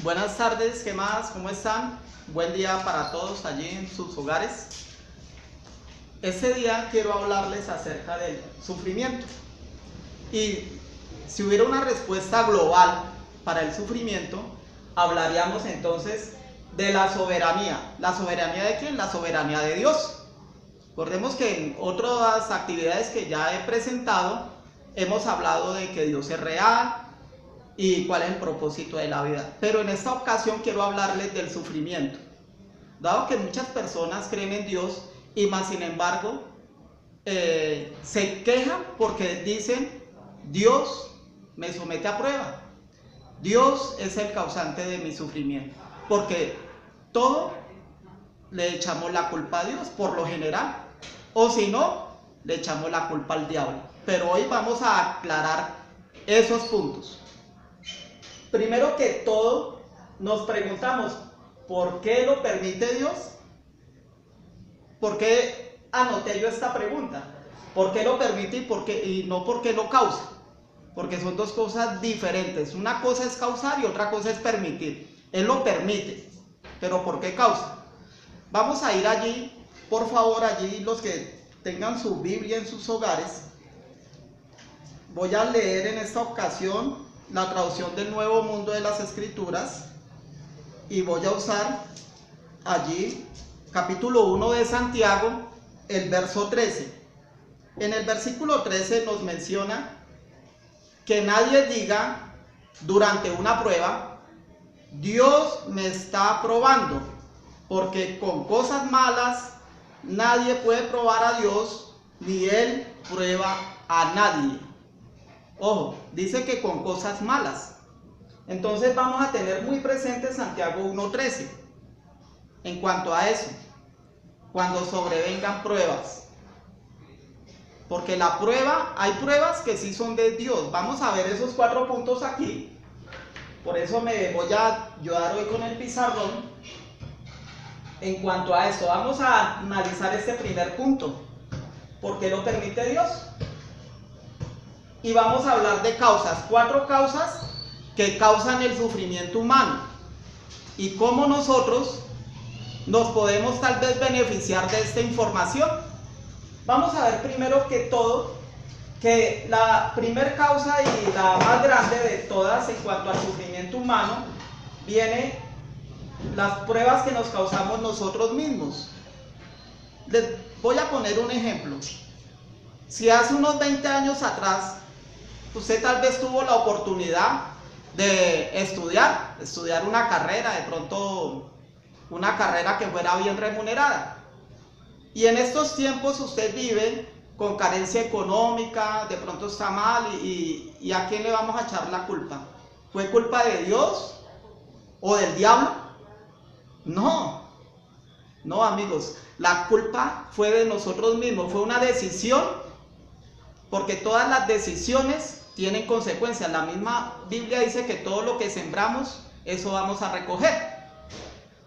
Buenas tardes, ¿qué más? ¿Cómo están? Buen día para todos allí en sus hogares. Este día quiero hablarles acerca del sufrimiento. Y si hubiera una respuesta global para el sufrimiento, hablaríamos entonces de la soberanía. ¿La soberanía de quién? La soberanía de Dios. Recordemos que en otras actividades que ya he presentado, hemos hablado de que Dios es real y cuál es el propósito de la vida. Pero en esta ocasión quiero hablarles del sufrimiento. Dado que muchas personas creen en Dios y más sin embargo se quejan porque dicen: Dios me somete a prueba, Dios es el causante de mi sufrimiento, porque todo le echamos la culpa a Dios por lo general, o si no, le echamos la culpa al diablo. Pero hoy vamos a aclarar esos puntos. Primero que todo, nos preguntamos: ¿por qué lo permite Dios? ¿Por qué anoté yo esta pregunta? ¿Por qué lo permite y no por qué lo causa? Porque son dos cosas diferentes. Una cosa es causar y otra cosa es permitir. Él lo permite, pero ¿por qué causa? Vamos a ir allí, por favor, allí los que tengan su Biblia en sus hogares. Voy a leer en esta ocasión la traducción del Nuevo Mundo de las Escrituras y voy a usar allí capítulo 1 de Santiago, el verso 13. En el versículo 13 nos menciona que nadie diga durante una prueba: Dios me está probando, porque con cosas malas nadie puede probar a Dios, ni Él prueba a nadie. Ojo, dice que con cosas malas. Entonces vamos a tener muy presente Santiago 1:13 en cuanto a eso, cuando sobrevengan pruebas. Porque la prueba, hay pruebas que sí son de Dios. Vamos a ver esos 4 puntos aquí. Por eso me voy a ayudar hoy con el pizarrón. En cuanto a esto, vamos a analizar este primer punto. ¿Por qué lo permite Dios? Y vamos a hablar de causas, 4 causas que causan el sufrimiento humano y cómo nosotros nos podemos tal vez beneficiar de esta información. Vamos a ver primero que todo que la primer causa y la más grande de todas en cuanto al sufrimiento humano viene las pruebas que nos causamos nosotros mismos. Les voy a poner un ejemplo. Si hace unos 20 años atrás usted tal vez tuvo la oportunidad de estudiar una carrera, de pronto una carrera que fuera bien remunerada. Y en estos tiempos usted vive con carencia económica, de pronto está mal y ¿a quién le vamos a echar la culpa? ¿Fue culpa de Dios o del diablo? No, amigos, la culpa fue de nosotros mismos, fue una decisión, porque todas las decisiones tienen consecuencias. La misma Biblia dice que todo lo que sembramos, eso vamos a recoger.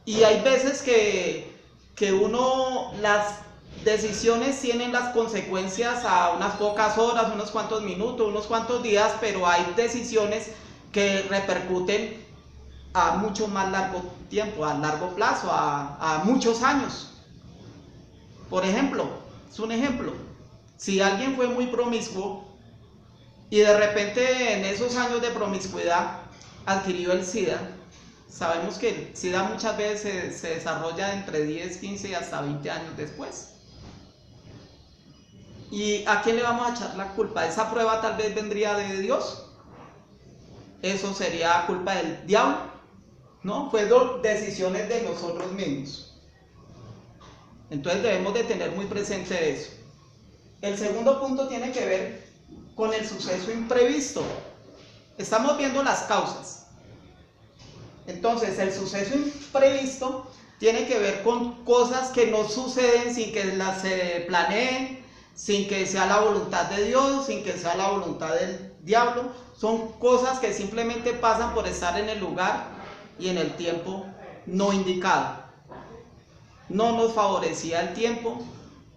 Y hay veces que las decisiones tienen las consecuencias a unas pocas horas, unos cuantos minutos, unos cuantos días, pero hay decisiones que repercuten a mucho más largo tiempo, a largo plazo, a muchos años. Por ejemplo, es un ejemplo, si alguien fue muy promiscuo y de repente en esos años de promiscuidad adquirió el SIDA, sabemos que el SIDA muchas veces se desarrolla entre 10, 15 y hasta 20 años después. ¿Y a quién le vamos a echar la culpa? ¿Esa prueba tal vez vendría de Dios? ¿Eso sería culpa del diablo? No, fueron decisiones de nosotros mismos. Entonces debemos de tener muy presente eso. El segundo punto tiene que ver con el suceso imprevisto. Estamos viendo las causas. Entonces el suceso imprevisto tiene que ver con cosas que no suceden sin que las se planeen, sin que sea la voluntad de Dios, sin que sea la voluntad del diablo. Son cosas que simplemente pasan por estar en el lugar y en el tiempo no indicado. No nos favorecía el tiempo,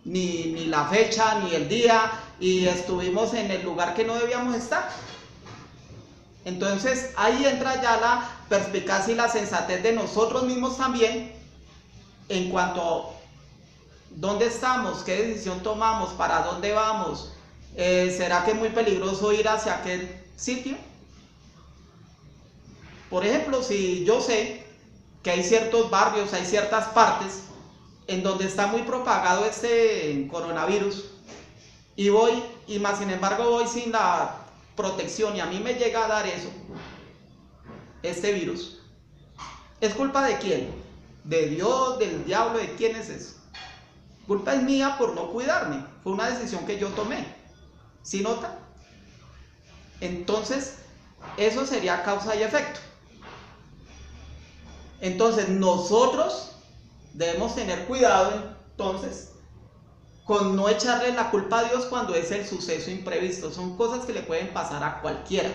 ni la fecha, ni el día, y estuvimos en el lugar que no debíamos estar. Entonces ahí entra ya la perspicacia y la sensatez de nosotros mismos también en cuanto a dónde estamos, qué decisión tomamos, para dónde vamos. ¿Será que es muy peligroso ir hacia aquel sitio? Por ejemplo, si yo sé que hay ciertos barrios, hay ciertas partes en donde está muy propagado este coronavirus y voy, y más sin embargo voy sin la protección y a mí me llega a dar eso, este virus, ¿es culpa de quién? ¿De Dios, del diablo, de quién es eso? Culpa es mía por no cuidarme, fue una decisión que yo tomé, ¿sí nota? Entonces, eso sería causa y efecto. Entonces, nosotros debemos tener cuidado, entonces, con no echarle la culpa a Dios cuando es el suceso imprevisto. Son cosas que le pueden pasar a cualquiera,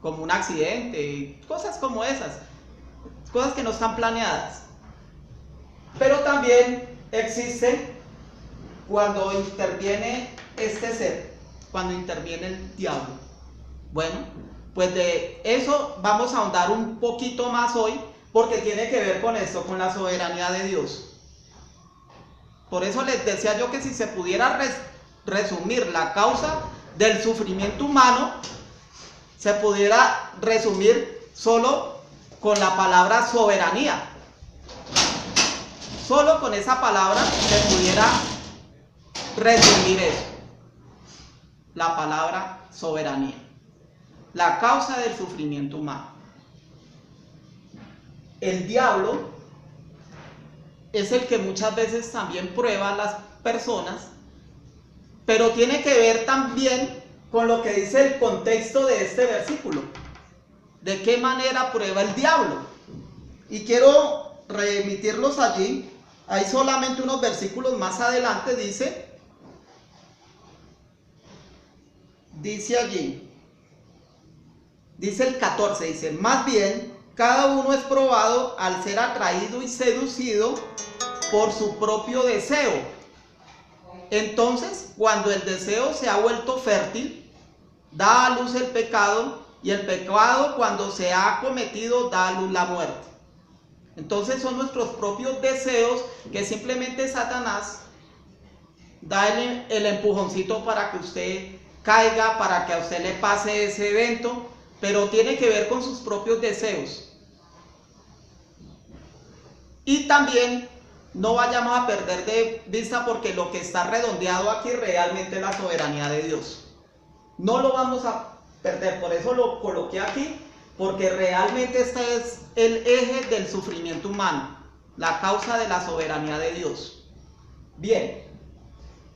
como un accidente, cosas como esas, cosas que no están planeadas. Pero también existe cuando interviene este ser, cuando interviene el diablo. Bueno, pues de eso vamos a ahondar un poquito más hoy, porque tiene que ver con esto, con la soberanía de Dios. Por eso les decía yo que si se pudiera resumir la causa del sufrimiento humano, se pudiera resumir solo con la palabra soberanía. Solo con esa palabra se pudiera resumir eso. La palabra soberanía. La causa del sufrimiento humano. El diablo es el que muchas veces también prueba a las personas, pero tiene que ver también con lo que dice el contexto de este versículo. ¿De qué manera prueba el diablo? Y quiero remitirlos allí. Hay solamente unos versículos más adelante, dice allí, dice el 14, dice, más bien, cada uno es probado al ser atraído y seducido por su propio deseo. Entonces, cuando el deseo se ha vuelto fértil, da a luz el pecado, y el pecado, cuando se ha cometido, da a luz la muerte. Entonces son nuestros propios deseos que simplemente Satanás da el empujoncito para que usted caiga, para que a usted le pase ese evento, pero tiene que ver con sus propios deseos. Y también no vayamos a perder de vista, porque lo que está redondeado aquí realmente es la soberanía de Dios. No lo vamos a perder, por eso lo coloqué aquí, porque realmente este es el eje del sufrimiento humano, la causa de la soberanía de Dios. Bien,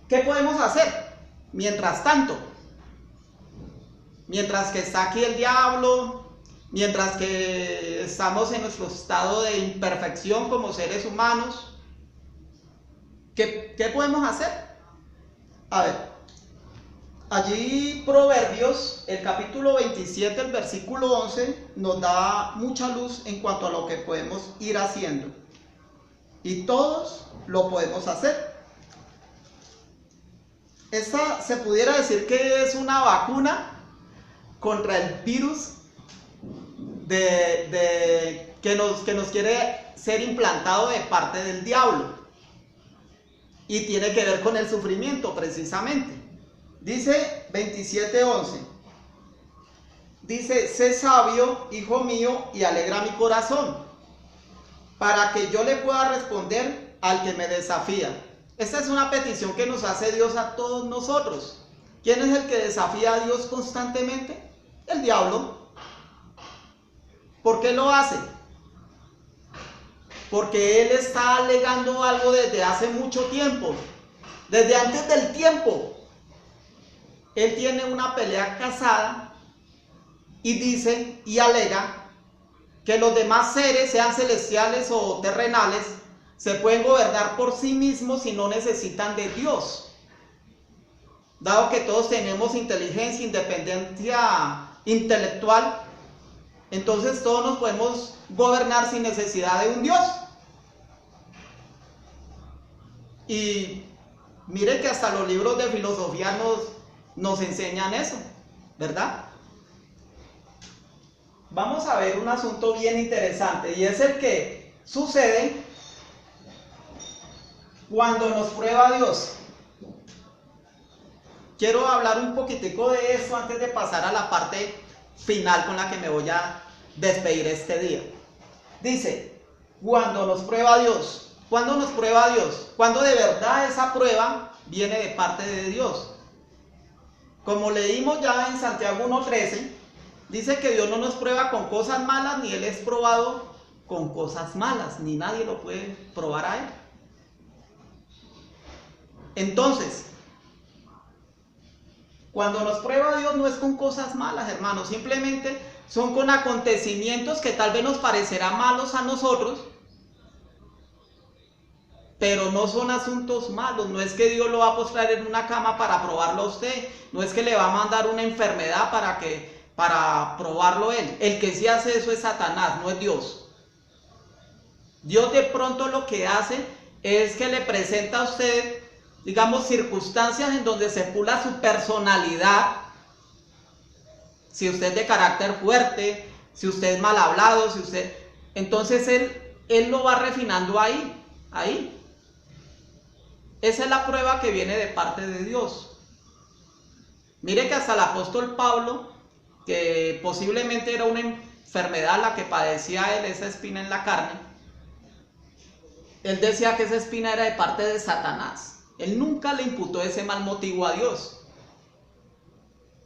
¿qué podemos hacer mientras tanto? Mientras que está aquí el diablo, mientras que estamos en nuestro estado de imperfección como seres humanos, ¿qué podemos hacer? A ver, allí Proverbios, el capítulo 27, el versículo 11, nos da mucha luz en cuanto a lo que podemos ir haciendo. Y todos lo podemos hacer. Esta se pudiera decir que es una vacuna contra el virus que nos quiere ser implantado de parte del diablo, y tiene que ver con el sufrimiento precisamente. Dice 27:11, dice, sé sabio, hijo mío, y alegra mi corazón, para que yo le pueda responder al que me desafía. Esta es una petición que nos hace Dios a todos nosotros. ¿Quién es el que desafía a Dios constantemente? El diablo. ¿Por qué lo hace? Porque él está alegando algo desde hace mucho tiempo, desde antes del tiempo. Él tiene una pelea casada y dice y alega que los demás seres, sean celestiales o terrenales, se pueden gobernar por sí mismos y no necesitan de Dios. Dado que todos tenemos inteligencia, independencia intelectual, entonces todos nos podemos gobernar sin necesidad de un Dios. Y mire que hasta los libros de filosofía nos enseñan eso. ¿verdad? Vamos a ver un asunto bien interesante y es el que sucede cuando nos prueba Dios. Quiero hablar un poquitico de eso antes de pasar a la parte final con la que me voy a despedir este día. Dice, cuando nos prueba Dios. ¿Cuándo nos prueba Dios? Cuando de verdad esa prueba viene de parte de Dios. Como leímos ya en Santiago 1:13, dice que Dios no nos prueba con cosas malas, ni Él es probado con cosas malas, ni nadie lo puede probar a Él. Entonces, cuando nos prueba Dios no es con cosas malas, hermanos, simplemente son con acontecimientos que tal vez nos parecerán malos a nosotros, pero no son asuntos malos. No es que Dios lo va a postrar en una cama para probarlo a usted, no es que le va a mandar una enfermedad para probarlo él. El que sí hace eso es Satanás, no es Dios. Dios de pronto lo que hace es que le presenta a usted, digamos, circunstancias en donde se pula su personalidad. Si usted es de carácter fuerte, si usted es mal hablado, entonces él lo va refinando ahí. Esa es la prueba que viene de parte de Dios. Mire que hasta el apóstol Pablo, que posiblemente era una enfermedad la que padecía él, esa espina en la carne, él decía que esa espina era de parte de Satanás. Él nunca le imputó ese mal motivo a Dios.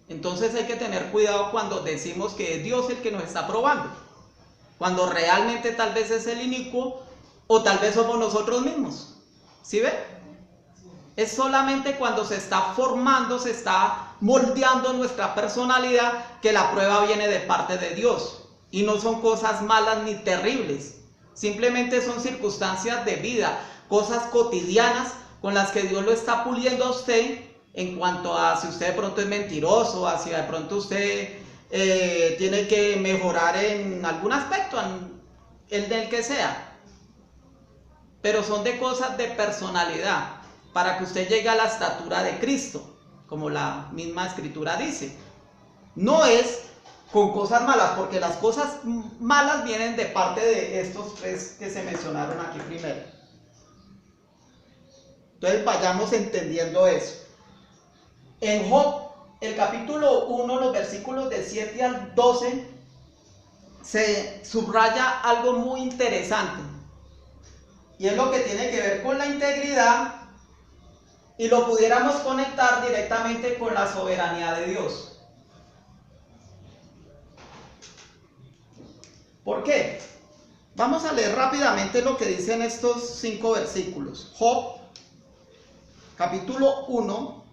Entonces hay que tener cuidado cuando decimos que es Dios el que nos está probando, cuando realmente tal vez es el inicuo o tal vez somos nosotros mismos. ¿Sí ve? Es solamente cuando se está formando, se está moldeando nuestra personalidad, que la prueba viene de parte de Dios. Y no son cosas malas ni terribles. Simplemente son circunstancias de vida, cosas cotidianas con las que Dios lo está puliendo a usted en cuanto a si usted de pronto es mentiroso, a si de pronto usted tiene que mejorar en algún aspecto, en el del que sea. Pero son de cosas de personalidad, para que usted llegue a la estatura de Cristo, como la misma escritura dice. No es con cosas malas, porque las cosas malas vienen de parte de estos tres que se mencionaron aquí primero. Entonces vayamos entendiendo eso. En Job, el capítulo 1, los versículos de 7 al 12, se subraya algo muy interesante. Y es lo que tiene que ver con la integridad, y lo pudiéramos conectar directamente con la soberanía de Dios. ¿Por qué? Vamos a leer rápidamente lo que dicen estos 5 versículos. Job, capítulo 1,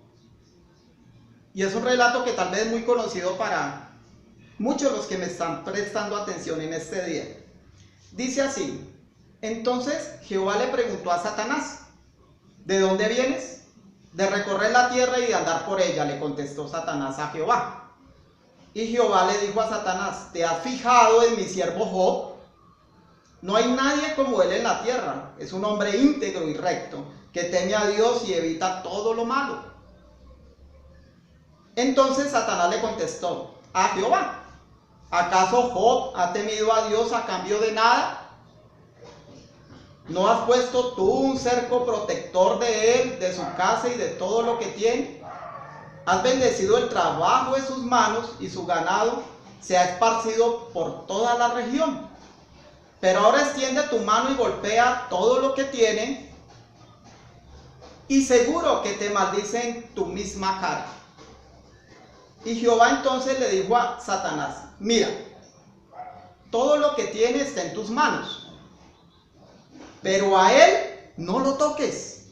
y es un relato que tal vez es muy conocido para muchos de los que me están prestando atención en este día. Dice así: entonces Jehová le preguntó a Satanás, ¿de dónde vienes? De recorrer la tierra y de andar por ella, le contestó Satanás a Jehová. Y Jehová le dijo a Satanás: ¿te has fijado en mi siervo Job? No hay nadie como él en la tierra. Es un hombre íntegro y recto, que teme a Dios y evita todo lo malo. Entonces Satanás le contestó a Jehová: ¿acaso Job ha temido a Dios a cambio de nada? ¿No has puesto tú un cerco protector de él, de su casa y de todo lo que tiene? Has bendecido el trabajo de sus manos, y su ganado se ha esparcido por toda la región. Pero ahora extiende tu mano y golpea todo lo que tiene, y seguro que te maldice en tu misma cara. Y Jehová entonces le dijo a Satanás: mira, todo lo que tiene está en tus manos, pero a él no lo toques.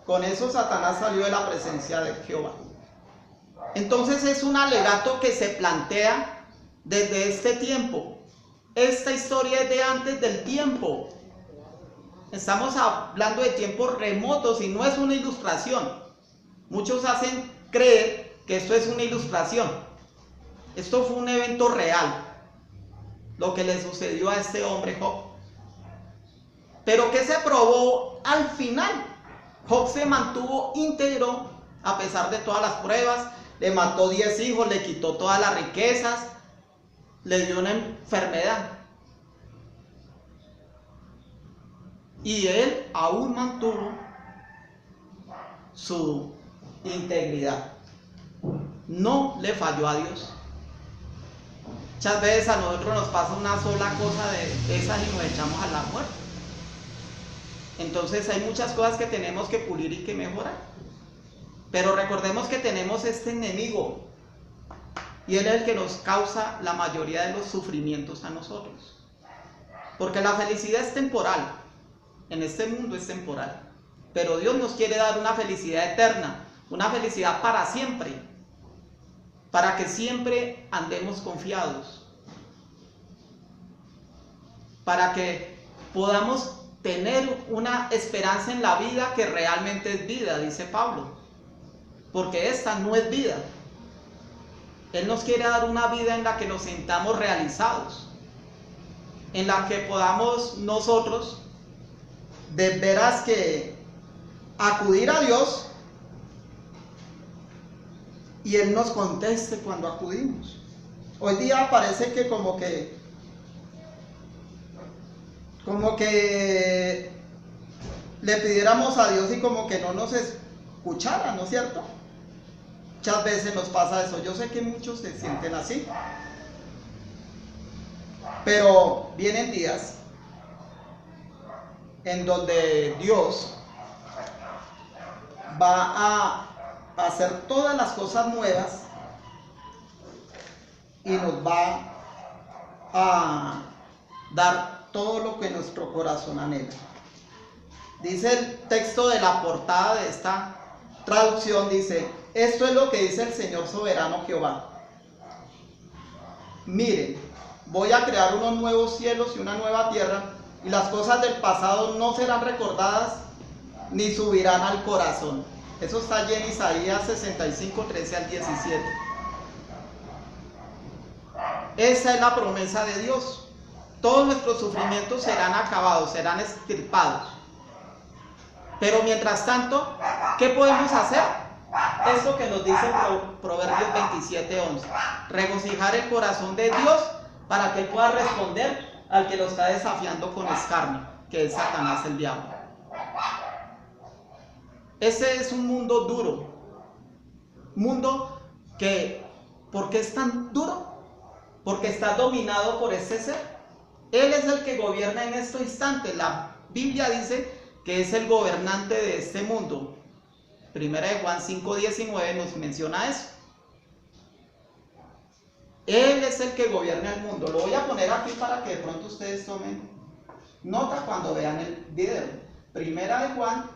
Con eso Satanás salió de la presencia de Jehová. Entonces es un alegato que se plantea desde este tiempo. Esta historia es de antes del tiempo. Estamos hablando de tiempos remotos y no es una ilustración. Muchos hacen creer que esto es una ilustración. Esto fue un evento real, lo que le sucedió a este hombre Job. Pero ¿qué se probó al final? Job se mantuvo íntegro a pesar de todas las pruebas, le mató 10 hijos, le quitó todas las riquezas, le dio una enfermedad. Y él aún mantuvo su integridad. No le falló a Dios. Muchas veces a nosotros nos pasa una sola cosa de esas y nos echamos a la muerte. Entonces hay muchas cosas que tenemos que pulir y que mejorar. Pero recordemos que tenemos este enemigo y él es el que nos causa la mayoría de los sufrimientos a nosotros. Porque la felicidad es temporal, en este mundo es temporal. Pero Dios nos quiere dar una felicidad eterna, una felicidad para siempre, para que siempre andemos confiados, para que podamos tener una esperanza en la vida que realmente es vida, dice Pablo, porque esta no es vida. Él nos quiere dar una vida en la que nos sintamos realizados, en la que podamos nosotros de veras que acudir a Dios y Él nos conteste cuando acudimos. Hoy día parece que como que le pidiéramos a Dios y como que no nos escuchara, ¿no es cierto? Muchas veces nos pasa eso. Yo sé que muchos se sienten así, pero vienen días en donde Dios va a hacer todas las cosas nuevas y nos va a dar todo lo que nuestro corazón anhela. Dice el texto de la portada de esta traducción, dice: esto es lo que dice el Señor soberano Jehová. Miren, voy a crear unos nuevos cielos y una nueva tierra, y las cosas del pasado no serán recordadas ni subirán al corazón. Eso está allí en Isaías 65, 13 al 17. Esa es la promesa de Dios. Todos nuestros sufrimientos serán acabados, serán extirpados. Pero mientras tanto, ¿qué podemos hacer? Eso que nos dice Proverbios 27, 11. Regocijar el corazón de Dios para que Él pueda responder al que lo está desafiando con escarnio, que es Satanás, el diablo. Ese es un mundo duro. Mundo que, ¿por qué es tan duro? Porque está dominado por ese ser. Él es el que gobierna en este instante. La Biblia dice que es el gobernante de este mundo. Primera de Juan 5:19 nos menciona eso. Él es el que gobierna el mundo. Lo voy a poner aquí para que de pronto ustedes tomen nota cuando vean el video. Primera de Juan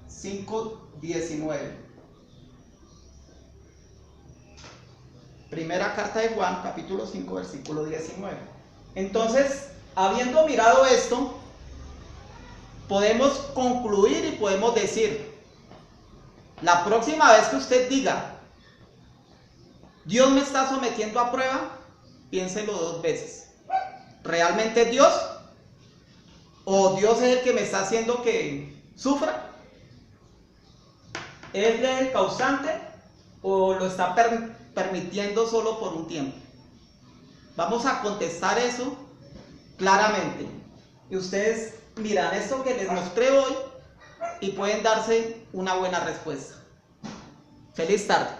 5:19. Primera carta de Juan, capítulo 5, versículo 19. Entonces, habiendo mirado esto, podemos concluir y podemos decir: la próxima vez que usted diga, Dios me está sometiendo a prueba, piénselo 2 veces. ¿Realmente es Dios? ¿O Dios es el que me está haciendo que sufra? ¿Él es el causante o lo está permitiendo solo por un tiempo? Vamos a contestar eso claramente. Y ustedes miran esto que les mostré hoy y pueden darse una buena respuesta. Feliz tarde.